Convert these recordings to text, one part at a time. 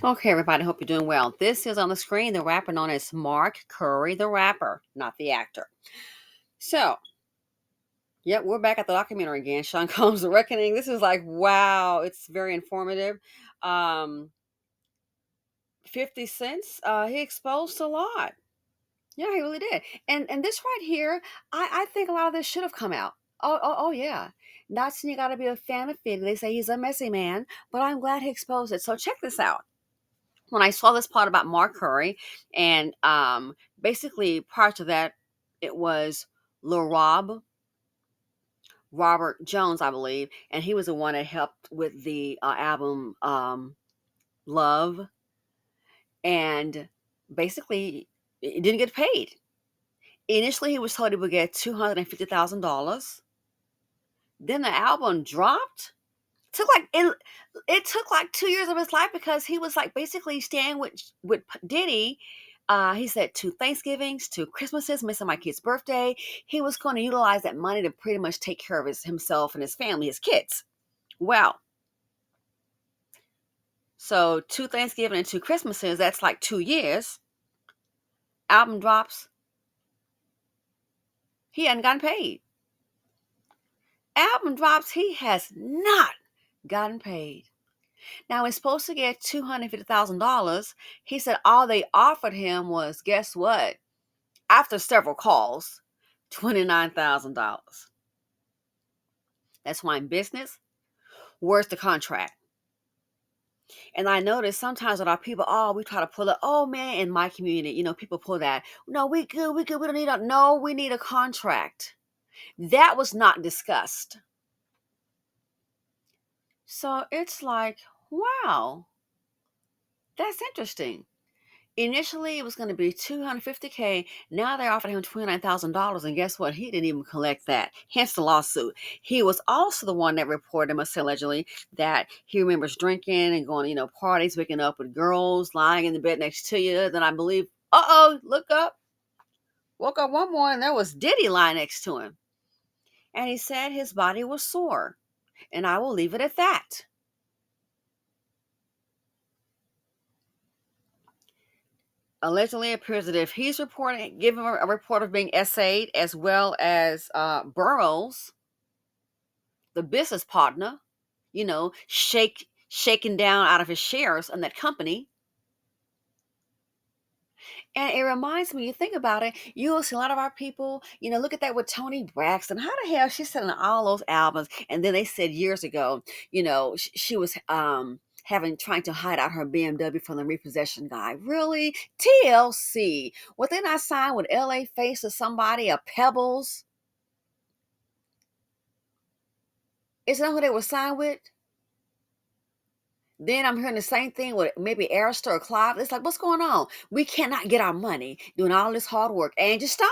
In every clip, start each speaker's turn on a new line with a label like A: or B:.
A: Okay, everybody, hope you're doing well. This is on the screen the rapper known as Mark Curry, the rapper, not the actor. So, yep, we're back at the documentary again. Sean Combs' The Reckoning. This is like, wow, it's very informative. Um, 50 cents, he exposed a lot. Yeah, he really did. And this right here, I think a lot of this should have come out. Oh yeah. Not saying you got to be a fan of 50. They say he's a messy man, but I'm glad he exposed it. So check this out. When I saw this part about Mark Curry, and basically prior to that, it was Lil Robert Jones, I believe, and he was the one that helped with the album Love, and basically it didn't get paid. Initially, he was told he would get $250,000. Then the album dropped. It took like 2 years of his life because he was like basically staying with Diddy. He said 2 Thanksgivings, 2 Christmases, missing my kid's birthday. He was going to utilize that money to pretty much take care of himself and his family, his kids. Well, so 2 Thanksgiving and 2 Christmases, that's like 2 years. Album drops, he hadn't gotten paid. Album drops, he has not gotten paid. Now he's supposed to get $250,000. He said all they offered him was, guess what? After several calls, $29,000. That's why in business, where's the contract? And I notice sometimes with our people, oh, we try to pull it. Oh man, in my community, people pull that. No, we good, we good. We don't need no, we need a contract. That was not discussed. So it's like, wow, that's interesting. Initially, it was going to be 250K. Now they're offering him $29,000, and guess what? He didn't even collect that. Hence the lawsuit. He was also the one that reported, must say allegedly, that he remembers drinking and going, parties, waking up with girls, lying in the bed next to you. Then I believe, look up, woke up one morning, there was Diddy lying next to him, and he said his body was sore, and I will leave it at that. Allegedly appears that if he's reporting, giving a report of being essayed, as well as Burroughs, the business partner, shaking down out of his shares in that company. And it reminds me, you think about it, you will see a lot of our people, look at that with Tony Braxton. How the hell she's selling all those albums? And then they said years ago, she was trying to hide out her BMW from the repossession guy. Really? TLC. What they not signed with LA Face or somebody, a Pebbles? Isn't that who they were signed with? Then I'm hearing the same thing with maybe Arista or Clive. It's like, what's going on? We cannot get our money doing all this hard work. Angie Stone.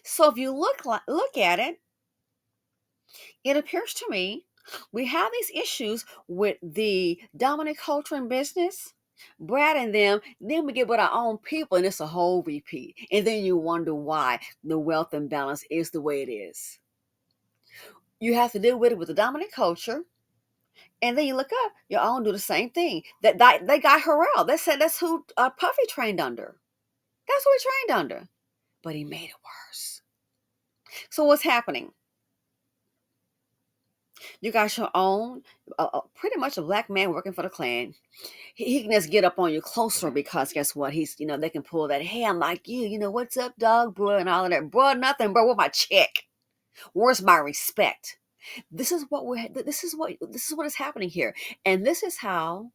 A: So if you look at it, it appears to me we have these issues with the dominant culture in business, Brad and them. Then we get with our own people, and it's a whole repeat. And then you wonder why the wealth imbalance is the way it is. You have to deal with it with the dominant culture. And then you look up, your own do the same thing. That they got Harrell. They said that's who Puffy trained under. That's who he trained under. But he made it worse. So what's happening? You got your own, pretty much a black man working for the Klan. He can just get up on you closer because guess what? They can pull that, hey, I'm like you. What's up, dog, bro, and all of that. Bro, nothing, bro. Where's my check? Where's my respect? This is what is happening here. And this is how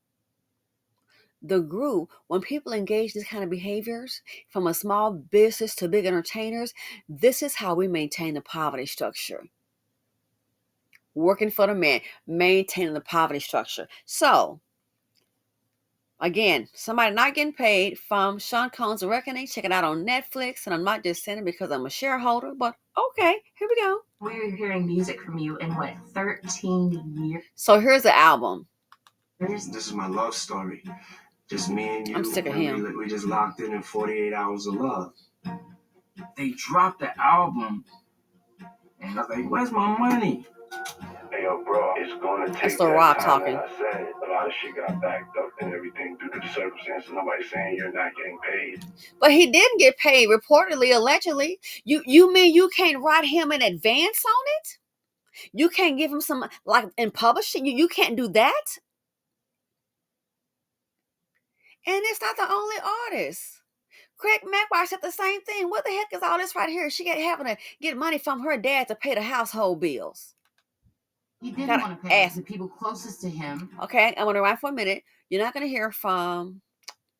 A: the group, when people engage these kind of behaviors, from a small business to big entertainers, this is how we maintain the poverty structure. Working for the man, maintaining the poverty structure. So, again, somebody not getting paid from Sean Combs' The Reckoning. Check it out on Netflix. And I'm not just saying it because I'm a shareholder, but okay, here we go. We're hearing music from you in what, 13 years? So here's the album. This is my love story. Just me and you. I'm sick of him. We just locked in 48 hours of love. They dropped the album, and I was like, where's my money?
B: Hey, yo, bro, it's gonna
A: That's
B: take
A: the
B: that
A: Rock
B: time that
A: talking.
B: I said. A lot of shit got backed up and everything due to the circumstances. Nobody's saying you're not getting paid.
A: But he didn't get paid, reportedly, allegedly. You mean you can't write him in advance on it? You can't give him some, like in publishing. You can't do that. And it's not the only artist. Craig McWire said the same thing. What the heck is all this right here? She having to get money from her dad to pay the household bills.
C: He didn't
A: Gotta
C: want to pay
A: ask.
C: the people closest to him.
A: Okay, I'm gonna rewind for a minute. You're not gonna hear from.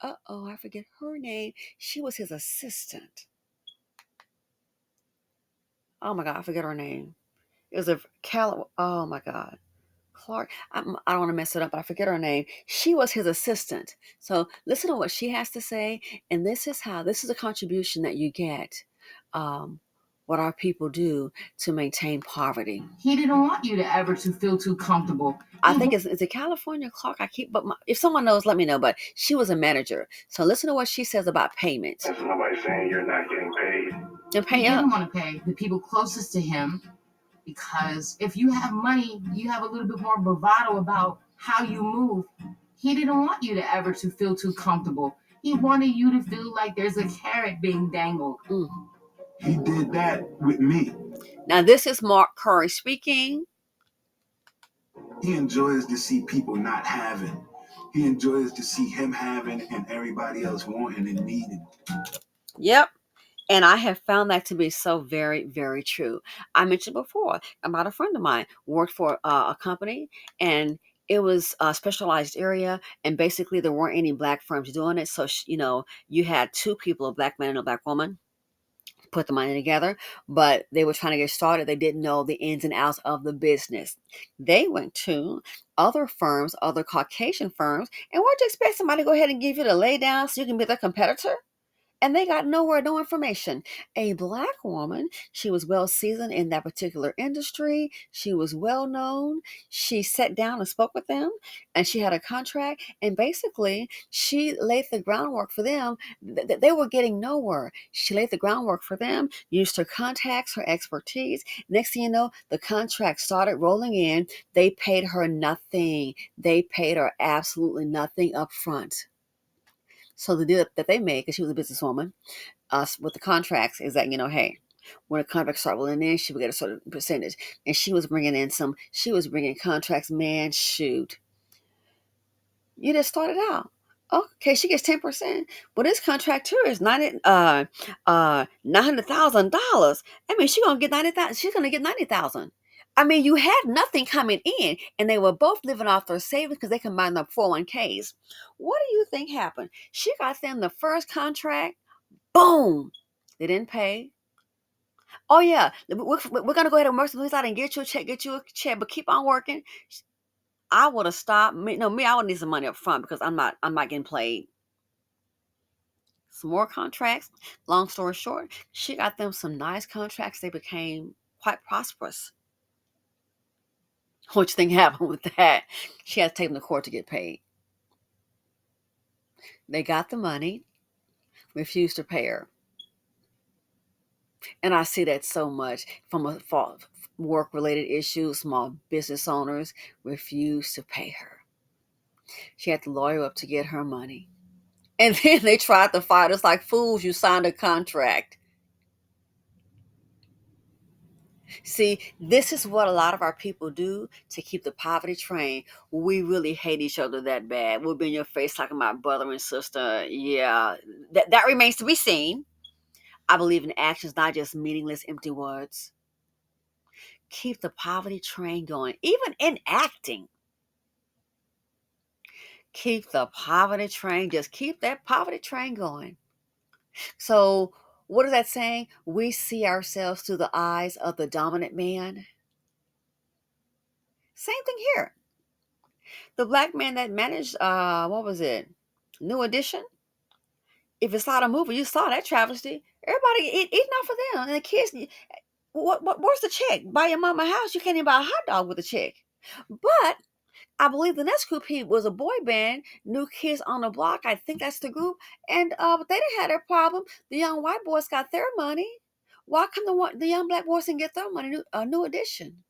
A: I forget her name. She was his assistant. Oh my God, I forget her name. It was a Cal. Oh my God. Clark. I don't want to mess it up, but I forget her name. She was his assistant. So listen to what she has to say, and this is a contribution that you get. What our people do to maintain poverty.
C: He didn't want you to ever to feel too comfortable.
A: I think it's a California Clark. If someone knows, let me know. But she was a manager. So listen to what she says about payment.
B: There's nobody saying you're not getting paid.
A: And pay
C: He
A: up.
C: didn't want to pay the people closest to him because if you have money, you have a little bit more bravado about how you move. He didn't want you to ever to feel too comfortable. He wanted you to feel like there's a carrot being dangled.
B: He did that with me.
A: Now this is Mark Curry speaking.
B: He enjoys to see people not having. He enjoys to see him having and everybody else wanting and needing.
A: Yep. And I have found that to be so very, very true. I mentioned before about a friend of mine worked for a company, and it was a specialized area, and basically there weren't any black firms doing it. So you had two people, a black man and a black woman, put the money together, but they were trying to get started. They didn't know the ins and outs of the business. They went to other firms, other Caucasian firms, and what do you expect somebody to go ahead and give you the lay down so you can be their competitor? And they got nowhere, no information. A black woman, she was well seasoned in that particular industry. She was well known. She sat down and spoke with them, and she had a contract. And basically, she laid the groundwork for them. They were getting nowhere. She laid the groundwork for them, used her contacts, her expertise. Next thing you know, the contract started rolling in. They paid her nothing. They paid her absolutely nothing up front. So the deal that they made, because she was a businesswoman, us with the contracts, is that hey, when a contract start rolling in, she would get a certain percentage, and she was bringing in some. She was bringing contracts. Man, shoot, you just started out. Okay, she gets 10%. But this contract here is $900,000. I mean, she's gonna get 90,000. She's gonna get 90,000. I mean, you had nothing coming in, and they were both living off their savings because they combined their 401ks. What do you think happened? She got them the first contract. Boom! They didn't pay. Oh yeah, we're gonna go ahead and work some things out and get you a check, but keep on working. I would have stopped. I would need some money up front because I'm not getting paid. Some more contracts. Long story short, she got them some nice contracts. They became quite prosperous. What you think happened with that? She had to take them to court to get paid. They got the money, refused to pay her. And I see that so much from a work related issues. Small business owners refuse to pay her. She had to lawyer up to get her money. And then they tried to fight us like fools. You signed a contract. See, this is what a lot of our people do to keep the poverty train. We really hate each other that bad. We'll be in your face talking about brother and sister. Yeah, that remains to be seen. I believe in actions, not just meaningless, empty words. Keep the poverty train going, even in acting. Keep the poverty train, just keep that poverty train going. So, what is that saying? We see ourselves through the eyes of the dominant man. Same thing here. The black man that managed, what was it? New Edition. If it's not a movie, you saw that travesty. Everybody eating off of them, and the kids. Where's the check? Buy your mama a house. You can't even buy a hot dog with a check. But I believe the next group he was a boy band, New Kids on the Block. I think that's the group. And but they didn't have their problem. The young white boys got their money. Why come the young black boys didn't get their money? New Edition.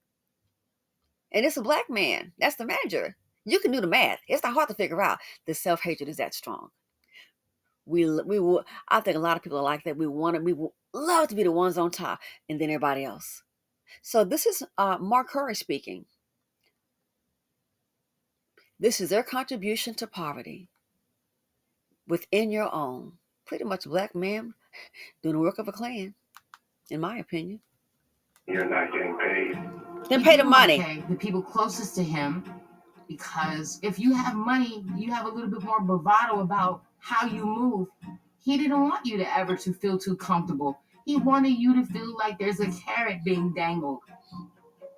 A: And it's a black man. That's the manager. You can do the math. It's not hard to figure out. The self-hatred is that strong. I think a lot of people are like that. We love to be the ones on top and then everybody else. So this is Mark Curry speaking. This is their contribution to poverty within your own. Pretty much black man doing the work of a clan, in my opinion.
B: You're not getting paid.
A: Then pay the money.
C: Pay the people closest to him, because if you have money, you have a little bit more bravado about how you move. He didn't want you to ever to feel too comfortable. He wanted you to feel like there's a carrot being dangled.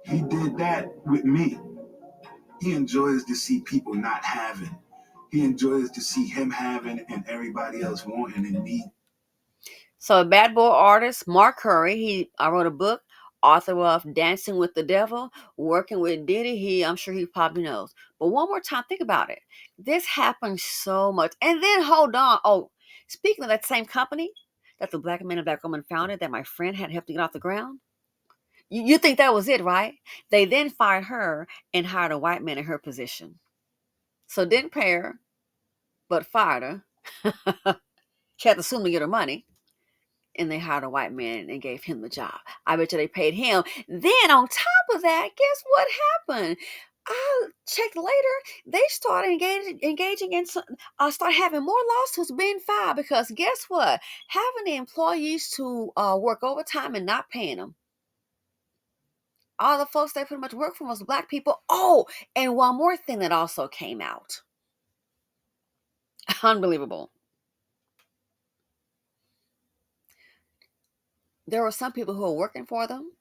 B: He did that with me. He enjoys to see people not having. He enjoys to see him having and everybody else wanting and needing.
A: So a bad boy artist, Mark Curry, I wrote a book, author of Dancing with the Devil, working with Diddy. I'm sure he probably knows. But one more time, think about it. This happens so much. And then hold on. Oh, speaking of that same company that the black man and black woman founded that my friend had helped to get off the ground, you think that was it, right? They then fired her and hired a white man in her position. So didn't pay her, but fired her. She had to assume to get her money. And they hired a white man and gave him the job. I bet you they paid him. Then on top of that, guess what happened? I checked later. They started engaging in start having more lawsuits being filed because guess what? Having the employees to work overtime and not paying them. All the folks that pretty much work for us, black people. Oh, and one more thing that also came out. Unbelievable. There were some people who were working for them.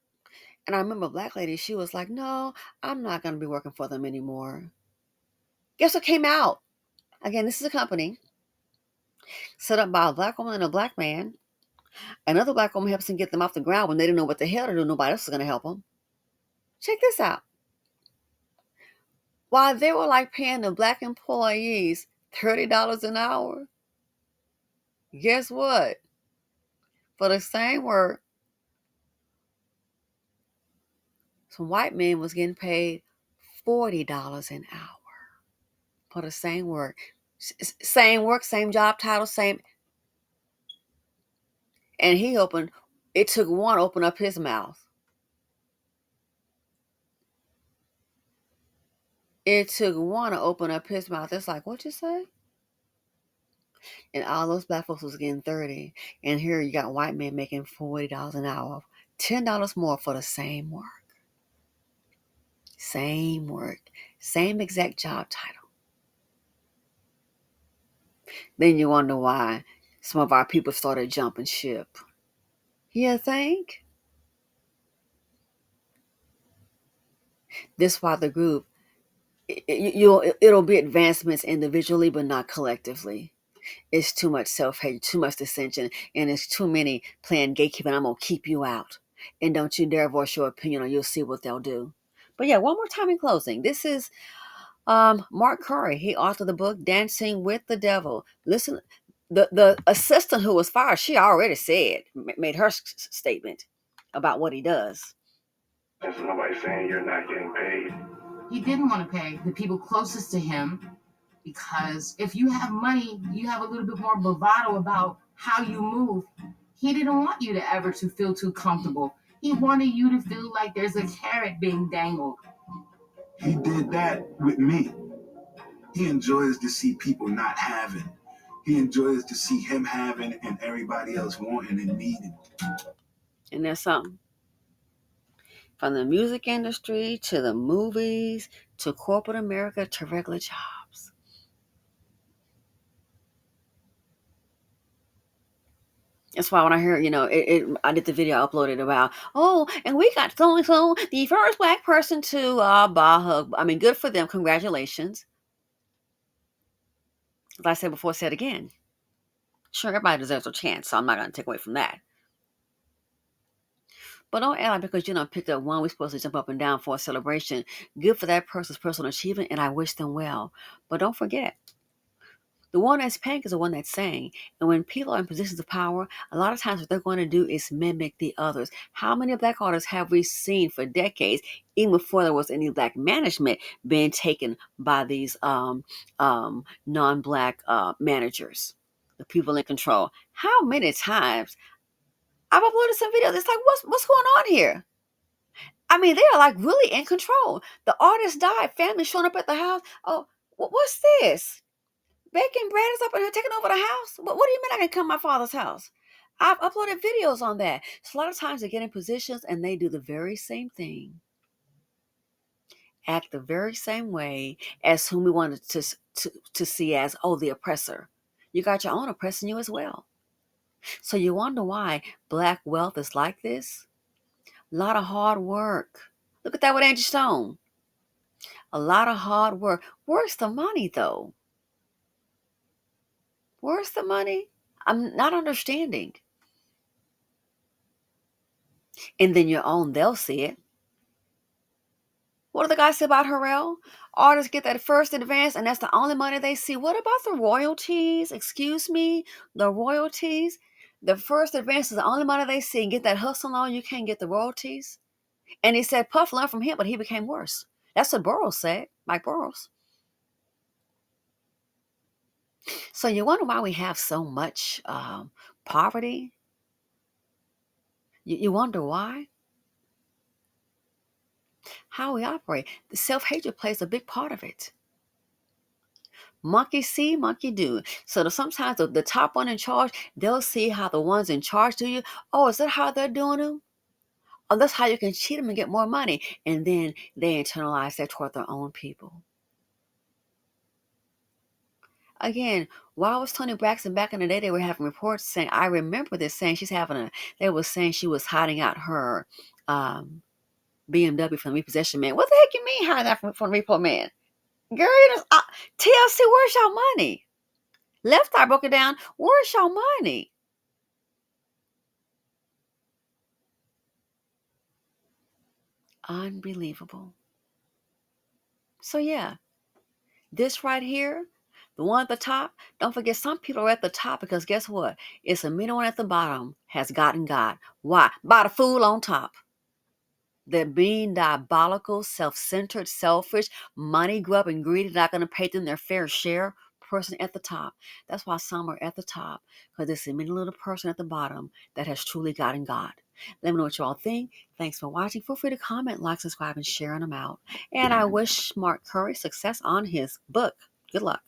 A: And I remember a black lady, she was like, no, I'm not going to be working for them anymore. Guess what came out? Again, this is a company set up by a black woman and a black man. Another black woman helps them get them off the ground when they didn't know what the hell to do. Nobody else was going to help them. Check this out. While they were like paying the black employees $30 an hour, guess what? For the same work, some white men was getting paid $40 an hour for the same work. Same work, same job title, same. And it took one to open up his mouth. It took one to open up his mouth. It's like, what you say? And all those black folks was getting 30. And here you got white men making $40 an hour. $10 more for the same work. Same work. Same exact job title. Then you wonder why some of our people started jumping ship. You think? This why the group, it'll be advancements individually, but not collectively. It's too much self-hate, too much dissension, and it's too many playing gatekeeping. I'm going to keep you out. And don't you dare voice your opinion or you'll see what they'll do. But yeah, one more time in closing. This is Mark Curry. He authored the book, Dancing with the Devil. Listen, the assistant who was fired, she already made her statement about what he does.
B: There's nobody saying you're not getting paid.
C: He didn't want to pay the people closest to him, because if you have money, you have a little bit more bravado about how you move. He didn't want you to ever to feel too comfortable. He wanted you to feel like there's a carrot being dangled.
B: He did that with me. He enjoys to see people not having. He enjoys to see him having and everybody else wanting and needing.
A: And there's something. From the music industry to the movies to corporate America to regular jobs. That's why when I hear, I did the video I uploaded about, and we got so the first black person to buy hug. I mean, good for them. Congratulations. As I said before, said again. Sure, everybody deserves a chance, so I'm not going to take away from that. But don't act like because you don't pick up one, we're supposed to jump up and down for a celebration. Good for that person's personal achievement, and I wish them well. But don't forget, The one that's paying is the one that's saying. And when people are in positions of power, a lot of times what they're going to do is mimic the others. How many black artists have we seen for decades, even before there was any black management, being taken by these non-black managers, the people in control? How many times I've uploaded some videos? It's like, what's going on here? I mean, they are like really in control. The artist died, family showing up at the house. Oh, what's this? Bacon bread is up in here taking over the house? What do you mean I can come to my father's house? I've uploaded videos on that. So a lot of times they get in positions and they do the very same thing, act the very same way as whom we wanted to see as, oh, the oppressor. You got your own oppressing you as well. So you wonder why black wealth is like this? A lot of hard work. Look at that with Angie Stone. A lot of hard work. Where's the money though? Where's the money? I'm not understanding. And then your own, they'll see it. What do the guys say about Harrell? Artists get that first advance, and that's the only money they see. What about the royalties? Excuse me? The royalties? The first advance is the only money they see. Get that hustle on, you can't get the royalties. And he said Puff learned from him, but he became worse. That's what Burroughs said, Mike Burroughs. So you wonder why we have so much poverty? You wonder why? How we operate. The self-hatred plays a big part of it. Monkey see, monkey do. So sometimes the top one in charge, they'll see how the ones in charge do you. Oh, is that how they're doing them? Oh, that's how you can cheat them and get more money. And then they internalize that toward their own people. Again, why was Toni Braxton back in the day? They were having reports saying, I remember this saying they were saying she was hiding out her BMW from the repossession man. What the heck you mean hiding that from the repo man? Girl, TLC, where's your money? Left Eye broke it down. Where's your money? Unbelievable. So yeah, this right here, the one at the top, don't forget some people are at the top because guess what? It's a middle one at the bottom has gotten God. Why? By the fool on top. They're being diabolical, self-centered, selfish, money grub and greedy, not going to pay them their fair share. Person at the top. That's why some are at the top, because it's a middle little person at the bottom that has truly gotten God. Let me know what you all think. Thanks for watching. Feel free to comment, like, subscribe, and share them out. And I wish Mark Curry success on his book. Good luck.